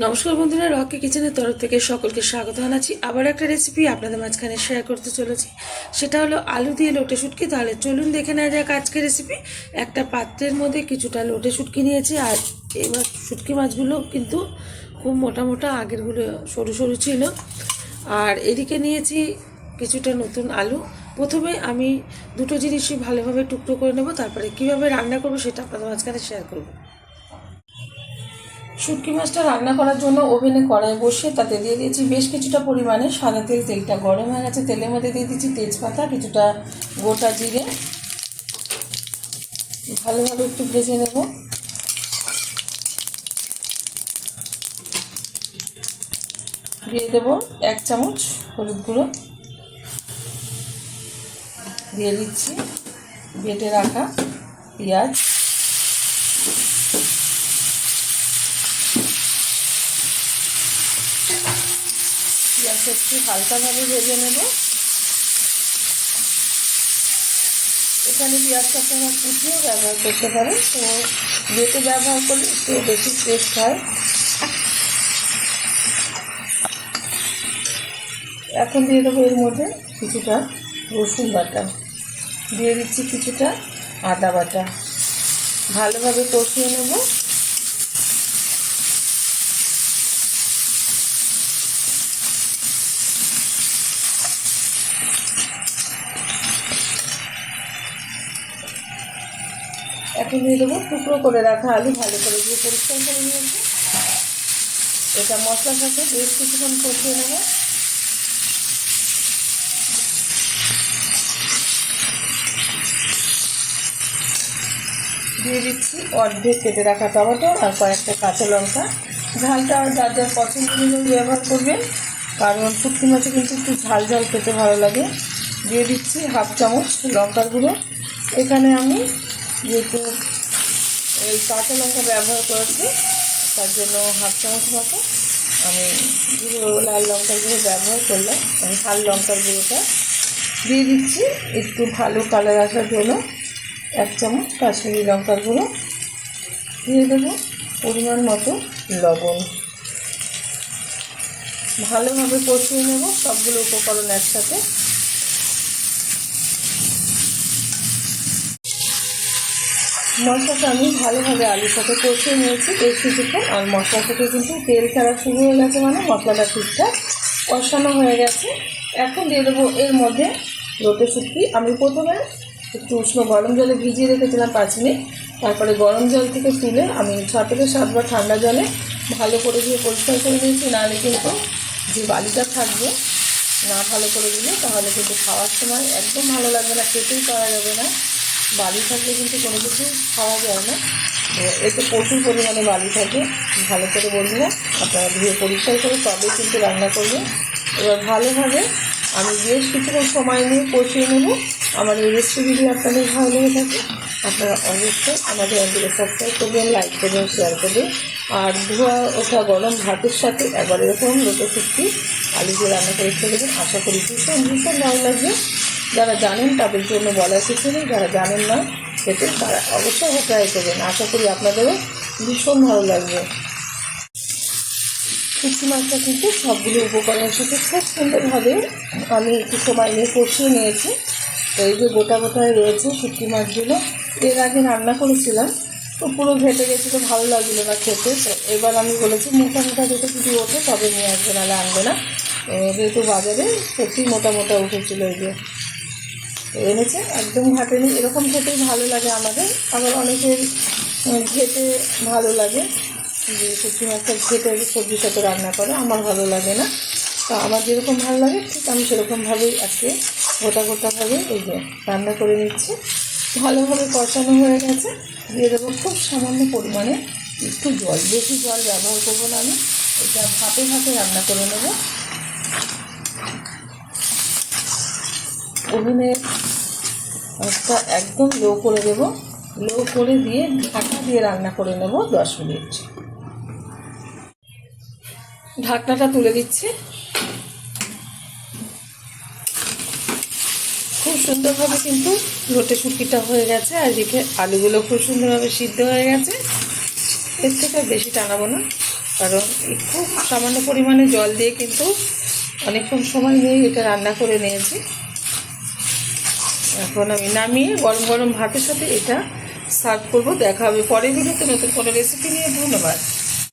নমস্কার বন্ধুরা, রকি কিচেনের তরফ থেকে সকলকে স্বাগত জানাচ্ছি। আবার একটা রেসিপি আপনাদের মাঝখানে শেয়ার করতে চলেছি, সেটা হলো আলু দিয়ে লোটে শুটকি। তাহলে চলুন দেখে নেওয়া যাক আজকের রেসিপি। একটা পাত্রের মধ্যে কিছুটা লোটে শুটকি নিয়েছি, আর এবার শুটকি মাছগুলো কিন্তু খুব মোটা মোটা, আগেরগুলো সরু সরু ছিল। আর এদিকে নিয়েছি কিছুটা নতুন আলু। প্রথমে আমি দুটো জিনিসই ভালোভাবে টুকরো করে নেব, তারপরে কীভাবে রান্না করবো সেটা আপনাদের মাঝখানে শেয়ার করবো। শুটকি মাছটা রান্না করার জন্য ওভেনে কড়াই বসিয়ে তাতে দিয়ে দিয়েছি বেশ কিছুটা পরিমাণে সাদা তেল। তেলটা গরম হয়ে গেছে, তেলের মধ্যে দিয়ে দিচ্ছি তেজপাতা, কিছুটা গোটা জিরে, ভালোভাবে একটু ভেজে নেব। দিয়ে দেবো 1 চামচ হলুদ গুঁড়ো, দিয়ে দিচ্ছি বেটে রাখা পেঁয়াজ, পেঁয়াজটা একটু হালকাভাবে ভেজে নেব। এখানে পেঁয়াজটা আপনারা কুচিয়েও ব্যবহার করতে পারেন, তো বেটে ব্যবহার করলে একটু বেশি টেস্ট হয়। এখন দিয়ে দেবো এর মধ্যে কিছুটা রসুন বাটা, দিয়ে দিচ্ছি কিছুটা আদা বাটা, ভালোভাবে কষিয়ে নেব। এখন দিয়ে দেবো টুকরো করে রাখা আলু, ভালো করে দিয়ে পরিষ্কার করে নিয়েছি। এটা মশলার সাথে বেশ কিছুক্ষণ কষিয়ে নেব। দিয়ে দিচ্ছি অর্ধেক কেটে রাখা টমেটো আর কয়েকটা কাঁচা লঙ্কা। ঝালটা যার যার পছন্দ অনুযায়ী ব্যবহার করবেন, কারণ শুটকি মাছে কিন্তু একটু ঝাল ঝাল খেতে ভালো লাগে। দিয়ে দিচ্ছি 1/2 চামচ লঙ্কার গুঁড়ো। এখানে আমি যেহেতু এই কাঁচা লঙ্কা ব্যবহার করেছি, তার জন্য 1/2 চামচ মতো আমি গুঁড়ো লাল লঙ্কার গুঁড়ো ব্যবহার করলাম। আমি ঝাল লঙ্কার গুঁড়োটা দিয়ে দিচ্ছি একটু ভালো কালার আসার জন্য। 1 চামচ কাশ্মীরি লঙ্কার গুঁড়ো, দিয়ে দেবো পরিমাণ মতো লবণ। ভালোভাবে কষিয়ে নেব সবগুলো উপকরণ একসাথে। মশলাটা আমি ভালোভাবে আলুর সাথে কষিয়ে নিয়েছি বেশ কিছুক্ষণ, আর মশলা থেকে কিন্তু তেল ছাড়া শুরু হয়ে গেছে, মানে মশলাটা ঠিকঠাক কষানো হয়ে গেছে। এখন দিয়ে দেবো এর মধ্যে লোটে শুটকি। আমি প্রথমে একটু উষ্ণ গরম জলে ভিজিয়ে রেখেছিলাম 5 মিনিট, তারপরে গরম জল থেকে তুলে আমি 6 থেকে 7 বার ঠান্ডা জলে ভালো করে দিয়ে পরিষ্কার করে নিয়েছি। নাহলে কিন্তু যে বালিটা থাকবে, না ভালো করে দিলে তাহলে কিন্তু খাওয়ার সময় একদম ভালো লাগবে না, খেতেই পারা যাবে না। বালি থাকলে কিন্তু কোনো কিছু খাওয়া যায় না। তো এতে প্রচুর পরিমাণে বালি থাকে। ভালো করে বন্ধুরা আপনারা ধুয়ে পরিষ্কার করে তবেই কিন্তু রান্না করবেন। এবার ভালোভাবে আমি বেশ কিছুক্ষণ সময় নিয়ে কষিয়ে নেব। আমার এই রেসিপি যদি আপনাদের ভালো লেগে থাকে, আপনারা অবশ্যই আমাদের চ্যানেলটিকে সাবস্ক্রাইব করবেন, লাইক করবেন, শেয়ার করবেন। আর ধোয়া ওঠা গরম ভাতের সাথে একবার এরকম লোটে শুটকি আলু দিয়ে রান্না করে খেয়ে দেবেন। আশা করি ভীষণ ভীষণ ভালো লাগবে। যারা জানেন তাদের জন্য বলার কিছু নেই, যারা জানেন না খেতে তারা অবশ্যই ট্রাই করবেন। আশা করি আপনাদেরও ভীষণ ভালো লাগবে। শুটকি মাছটা কিন্তু সবগুলো উপকরণের সাথে খুব সুন্দরভাবে আমি একটু সময় নিয়ে কষিয়ে নিয়েছি। তো এই যে গোটা গোটায় রয়েছে শুটকি মাছগুলো, এর আগে রান্না করেছিলাম তো পুরো ঘেটে গেছে, তো ভালো লাগছিলো না খেতে। তো এবার আমি বলেছি মোটা মোটা যেটা যদি ওঠে তবে নিয়ে আসবে, নাহলে আনবে না। যেহেতু বাজারে সত্যি মোটা মোটা উঠেছিলো, এই যে এনেছে, একদম ঘাটেনি। এরকম খেতেই ভালো লাগে আমাদের। আবার অনেকের ঘেটে ভালো লাগে, যে শুটকি মাছটা ঘেটে সবজির সাথে রান্না করে, আমার ভালো লাগে না। তো আমার যেরকম ভালো লাগে ঠিক আমি সেরকমভাবেই আজকে গোটা গোটাভাবে এই যে রান্না করে নিচ্ছি। ভালোভাবে কষানো হয়ে গেছে। দিয়ে দেবো খুব সামান্য পরিমাণে একটু জল, বেশি জল ব্যবহার করবো না আমি। এটা ভাপে ভাপে রান্না করে নেব। ওভেনের আঁচটা একদম লো করে দেব, লো করে দিয়ে ঢাকা দিয়ে রান্না করে নেব 10 মিনিট। ঢাকনাটা তুলে দিচ্ছি। খুব সুন্দরভাবে কিন্তু লোটে শুটকিটা হয়ে গেছে, আর এদিকে আলুগুলো খুব সুন্দরভাবে সিদ্ধ হয়ে গেছে। এর থেকে বেশি টানাবো না, কারণ খুব সামান্য পরিমাণে জল দিয়ে কিন্তু অনেকক্ষণ সময় নিয়ে এটা রান্না করে নিয়েছি। এখন আমি নামিয়ে গরম গরম ভাতের সাথে এটা সার্ভ করব। দেখা হবে পরের ভিডিওতে নতুন কোনো রেসিপি নিয়ে। ধন্যবাদ।